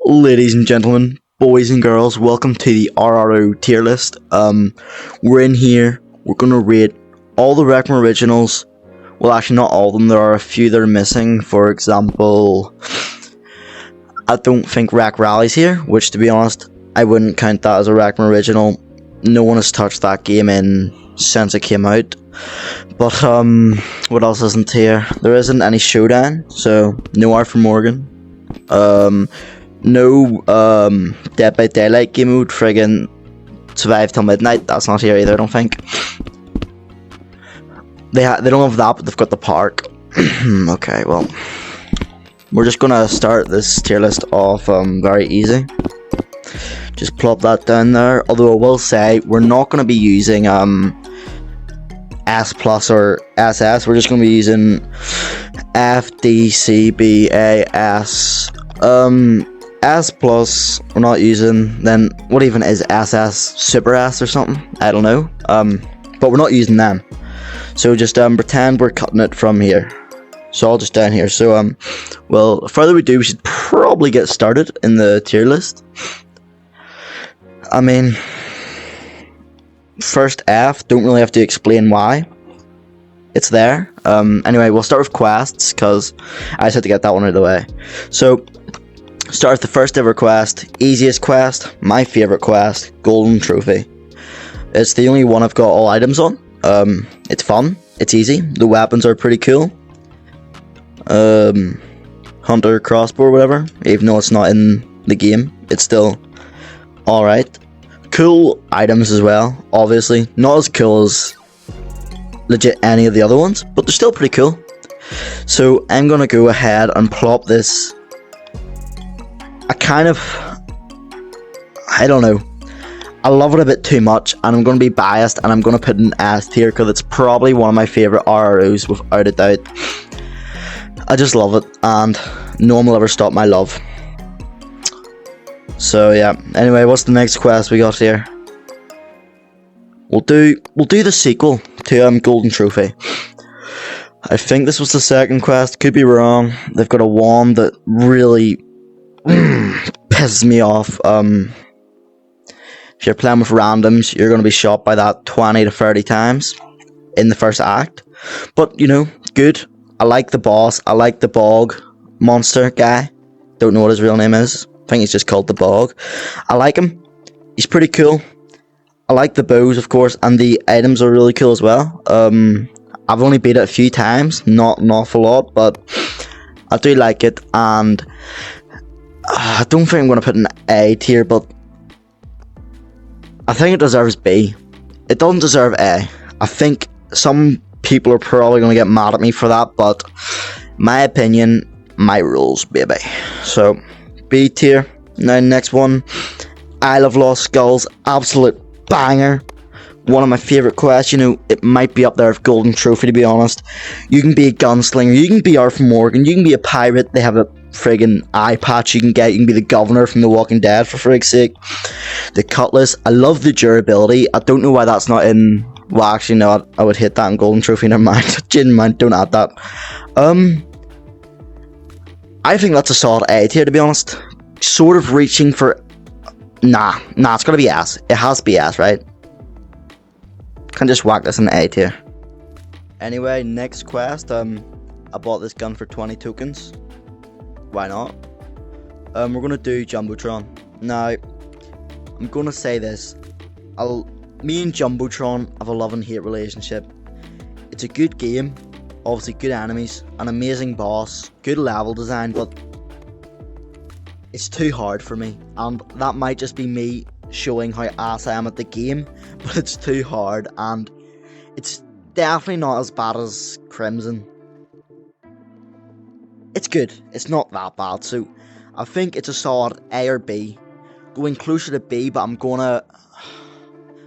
Ladies and gentlemen, boys and girls, welcome to the RRO tier list. We're in here, we're gonna rate all the Wreck'em originals. Well, actually not all of them, there are a few that are missing. For example, I don't think Wreck Rally's here, which to be honest, I wouldn't count that as a Wreck'em original. No one has touched that game since it came out. But what else isn't here? There isn't any Showdown, so no R for Morgan. No Dead by Daylight game mode, friggin' Survive Till Midnight, that's not here either, I don't think. They don't have that, but they've got the park. Okay, well, we're just gonna start this tier list off very easy. Just plop that down there, although I will say, we're not gonna be using S plus or SS, we're just gonna be using F, D, C, B, A, S. S plus we're not using, then what even is SS? Super S or something? I don't know. But we're not using them. So just pretend we're cutting it from here. So all just down here. So well, further we do, we should probably get started in the tier list. I mean, first F, don't really have to explain why. It's there. Anyway, we'll start with quests, because I just had to get that one out of the way. So start with the first ever quest, easiest quest, my favourite quest, Golden Trophy. It's the only one I've got all items on. It's fun, it's easy, the weapons are pretty cool. Hunter crossbow or whatever, even though it's not in the game, it's still alright. Cool items as well, obviously, not as cool as legit any of the other ones, but they're still pretty cool. So I'm gonna go ahead and plop this. I don't know, I love it a bit too much, and I'm going to be biased, and I'm going to put an S tier, because it's probably one of my favourite RROs, without a doubt. I just love it, and no one will ever stop my love. So yeah, anyway, what's the next quest we got here? We'll do the sequel to Golden Trophy. I think this was the second quest, could be wrong. They've got a wand that really pisses me off. If you're playing with randoms, you're going to be shot by that 20 to 30 times in the first act. But, you know, good. I like the boss. I like the bog monster guy. Don't know what his real name is. I think he's just called the bog. I like him. He's pretty cool. I like the bows, of course, and the items are really cool as well. I've only beat it a few times, not an awful lot, but I do like it, and I don't think I'm going to put an A tier, but I think it deserves B. It doesn't deserve A. I think some people are probably going to get mad at me for that, but my opinion, my rules, baby. So, B tier. Now, next one, Isle of Lost Skulls, absolute banger. One of my favourite quests, you know, it might be up there with Golden Trophy, to be honest. You can be a gunslinger, you can be Arthur Morgan, you can be a pirate, they have a friggin' eye patch you can get, you can be the governor from The Walking Dead, for frig's sake. The cutlass, I love the durability, I don't know why that's not in, well actually no, I would hit that in Golden Trophy, never mind, don't add that. I think that's a solid A tier, to be honest. Sort of reaching for, nah, it's gotta be S, it has to be S, right? Can't just whack this in A tier. Anyway, next quest, I bought this gun for 20 tokens. Why not? We're gonna do Jumbotron. Now, I'm gonna say this. Me and Jumbotron have a love and hate relationship. It's a good game, obviously good enemies, an amazing boss, good level design, but it's too hard for me. And that might just be me showing how ass I am at the game, but it's too hard, and it's definitely not as bad as Crimson. It's good, it's not that bad, so I think it's a solid A or B, going closer to B, but I'm gonna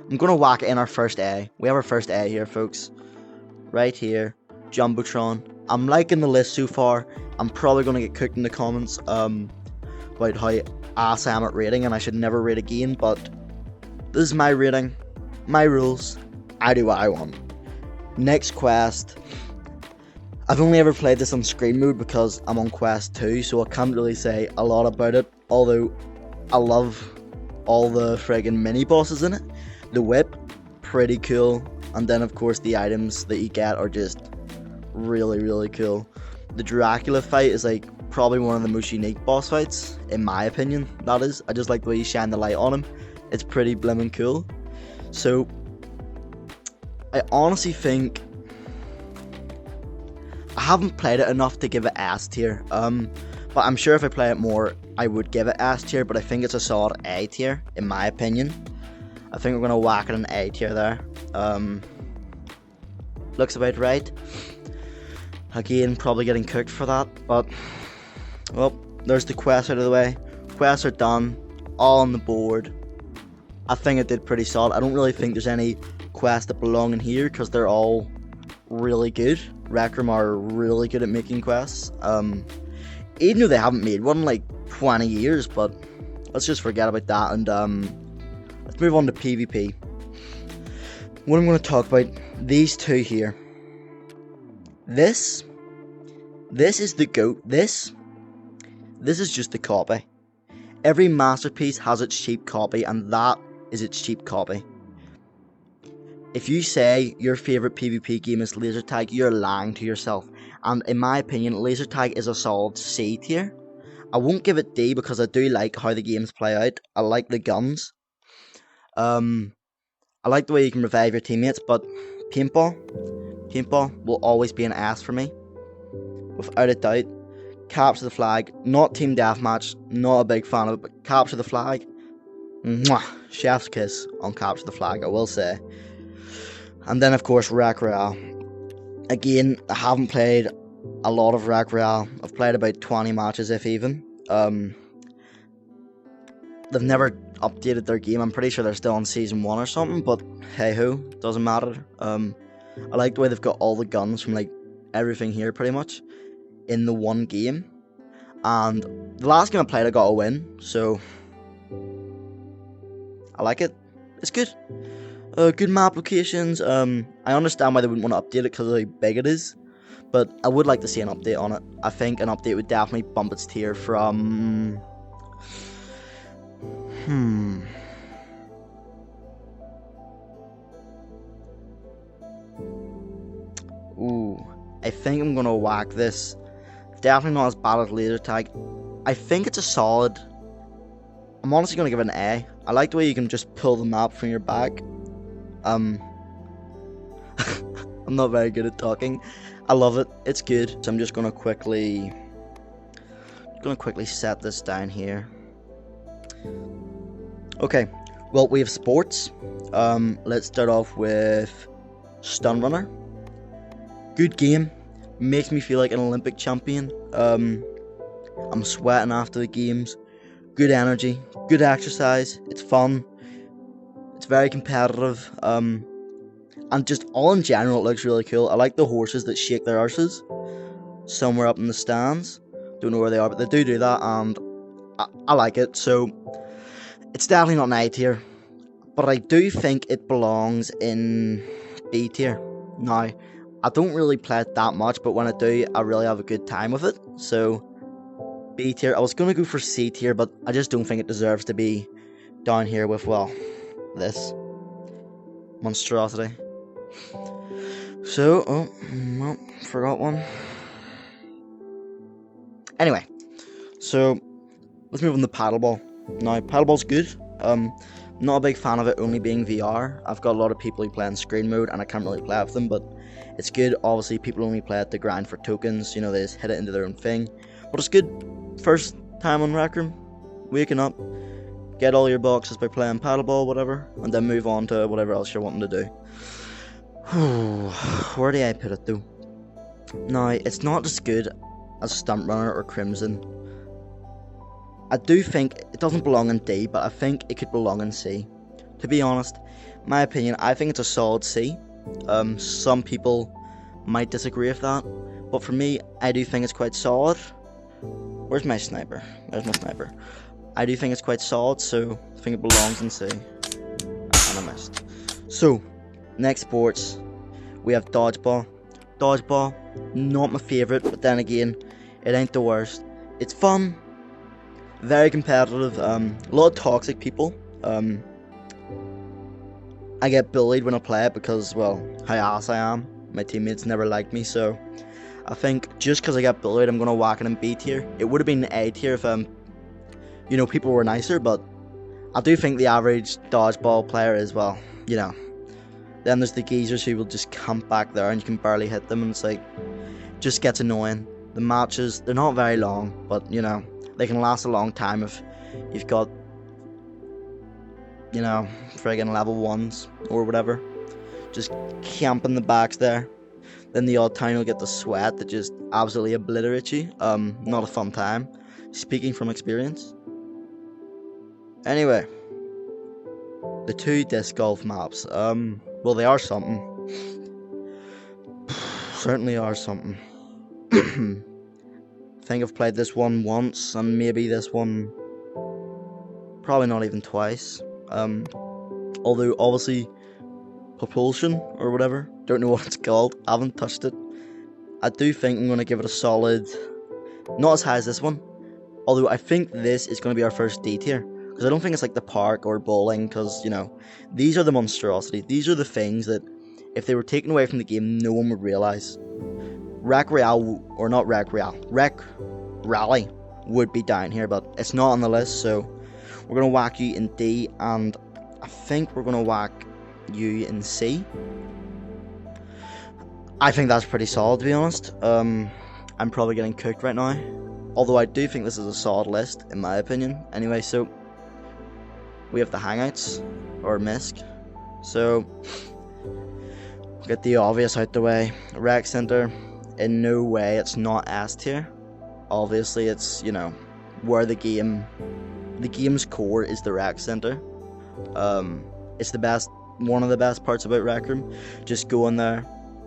whack it in our first A. We have our first A here, folks, right here, Jumbotron. I'm liking the list so far. I'm probably gonna get cooked in the comments about how ass I am at rating, and I should never rate again, but this is my rating, my rules, I do what I want. Next quest, I've only ever played this on screen mode because I'm on quest 2, so I can't really say a lot about it. Although, I love all the friggin' mini bosses in it. The whip, pretty cool. And then, of course, the items that you get are just really, really cool. The Dracula fight is like probably one of the most unique boss fights, in my opinion, that is. I just like the way you shine the light on him. It's pretty blimmin' cool. So, I honestly think I haven't played it enough to give it S tier. But I'm sure if I play it more, I would give it S tier. But I think it's a solid A tier, in my opinion. I think we're gonna whack it an A tier there. Looks about right. Again, probably getting cooked for that. But well, there's the quest out of the way. Quests are done, all on the board. I think it did pretty solid. I don't really think there's any quests that belong in here because they're all really good. Rec Room are really good at making quests. Even though they haven't made one in like 20 years, but let's just forget about that and let's move on to PvP. What I'm going to talk about, these two here. This is the GOAT. This is just a copy. Every masterpiece has its cheap copy, and that is its cheap copy. If you say your favourite PvP game is laser tag, you're lying to yourself. And in my opinion, laser tag is a solid C tier. I won't give it D because I do like how the games play out. I like the guns. I like the way you can revive your teammates, but paintball will always be an S for me, without a doubt. Capture the flag, not team deathmatch, not a big fan of it, but capture the flag. Mwah, chef's kiss on capture the flag, I will say. And then of course Rec Royale. Again, I haven't played a lot of Rec Royale. I've played about 20 matches, if even. They've never updated their game. I'm pretty sure they're still on season 1 or something, but hey ho, doesn't matter. I like the way they've got all the guns from like everything here pretty much in the one game. And the last game I played I got a win, so I like it. It's good. Good map locations. I understand why they wouldn't want to update it because of how big it is, but I would like to see an update on it. I think an update would definitely bump its tier from Ooh, I think I'm gonna whack this. Definitely not as bad as laser tag. I think it's a solid. I'm honestly gonna give it an A. I like the way you can just pull the map from your back. I'm not very good at talking. I love it. It's good. So I'm just gonna quickly set this down here. Okay. Well, we have sports. Let's start off with Stun Runner. Good game. Makes me feel like an Olympic champion. I'm sweating after the games. Good energy. Good exercise. It's fun. It's very competitive. And just all in general, it looks really cool. I like the horses that shake their arses somewhere up in the stands. Don't know where they are, but they do that, and I like it. So it's definitely not an A tier, but I do think it belongs in B tier. Now, I don't really play it that much, but when I do, I really have a good time with it. So B tier. I was gonna go for C tier, but I just don't think it deserves to be down here with, well, this monstrosity. So, oh, well, forgot one. Anyway, so let's move on to paddleball. Now, paddleball's good. Not a big fan of it only being VR. I've got a lot of people who play in screen mode, and I can't really play with them, but it's good. Obviously, people only play it to grind for tokens. You know, they just hit it into their own thing. But it's good. First time on Rec Room, waking up, get all your boxes by playing paddleball, whatever, and then move on to whatever else you're wanting to do. Where do I put it though? Now, it's not as good as Stunt Runner or Crimson. I do think it doesn't belong in D, but I think it could belong in C. To be honest, my opinion, I think it's a solid C. Some people might disagree with that, but for me, I do think it's quite solid. Where's my sniper? There's my sniper. I do think it's quite solid, so I think it belongs in C. And I missed. So, next sports, we have dodgeball. Dodgeball, not my favourite, but then again, it ain't the worst. It's fun. Very competitive. A lot of toxic people. I get bullied when I play it because, well, how ass I am. My teammates never liked me, so I think just because I got bullied, I'm gonna whack it in B tier. It would have been A tier if people were nicer, but I do think the average dodgeball player is, well, you know. Then there's the geezers who will just camp back there and you can barely hit them, and it's like, just gets annoying. The matches, they're not very long, but they can last a long time if you've got friggin' level 1s or whatever. Just camping the backs there. Then the odd time you'll get the sweat that just absolutely obliterates you. Not a fun time. Speaking from experience. Anyway, the 2 disc golf maps. Well, they are something. Certainly are something. I think I've played this one once, and maybe this one probably not even twice. Although obviously propulsion or whatever, don't know what it's called, I haven't touched it. I do think I'm going to give it a solid, not as high as this one, although I think this is going to be our first D tier, because I don't think it's like the park or bowling, because these are the monstrosities. These are the things that if they were taken away from the game, no one would realise. Rec Rally would be down here, but it's not on the list, so we're going to whack you in D, and I think we're going to whack you in C. I think that's pretty solid, to be honest. I'm probably getting cooked right now, although I do think this is a solid list, in my opinion. Anyway, so we have the Hangouts, or MISC, so we'll get the obvious out the way. Rec Center, in no way, it's not S tier. Obviously, it's, where the game's core is the Rec Center. It's one of the best parts about Rec Room. Just go in there,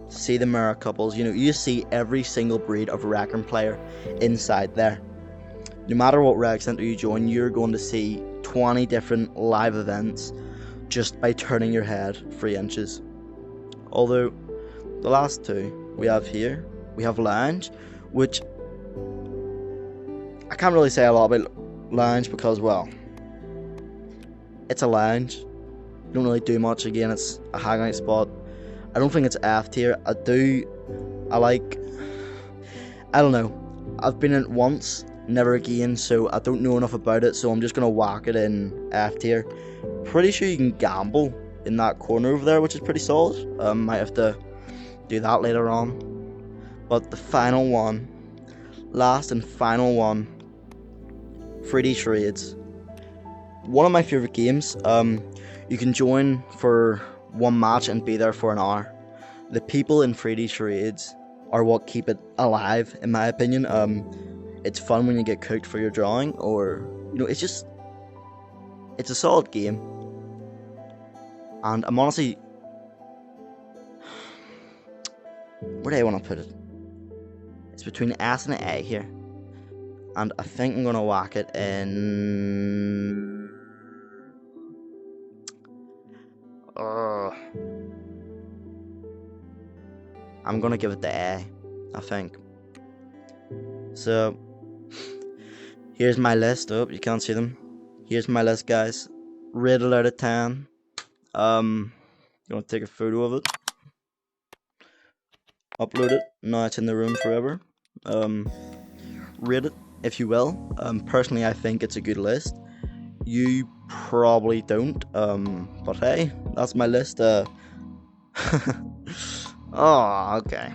see the mirror couples. You see every single breed of Rec Room player inside there. No matter what Rec Center you join, you're going to see 20 different live events just by turning your head 3 inches. Although, the last 2 we have here, we have Lounge, which I can't really say a lot about Lounge because, well, it's a lounge. You don't really do much. Again, it's a hangout spot. I don't think it's F tier. I don't know. I've been in it once, never again, so I don't know enough about it, so I'm just going to whack it in F tier. Pretty sure you can gamble in that corner over there, which is pretty solid. Might have to do that later on. But the final one, last and final one, 3D Charades. One of my favourite games. You can join for 1 match and be there for an hour. The people in 3D Charades are what keep it alive, in my opinion. It's fun when you get cooked for your drawing, or it's a solid game. And I'm honestly, where do I want to put it? It's between S and A here, and I think I'm gonna whack it in. I'm gonna give it the A, I think. So here's my list. Oh, you can't see them. Here's my list, guys. Rated out of 10. Gonna take a photo of it, upload it. Now it's in the room forever. Rate it if you will. Personally, I think it's a good list. You probably don't. But hey, that's my list. Oh, okay.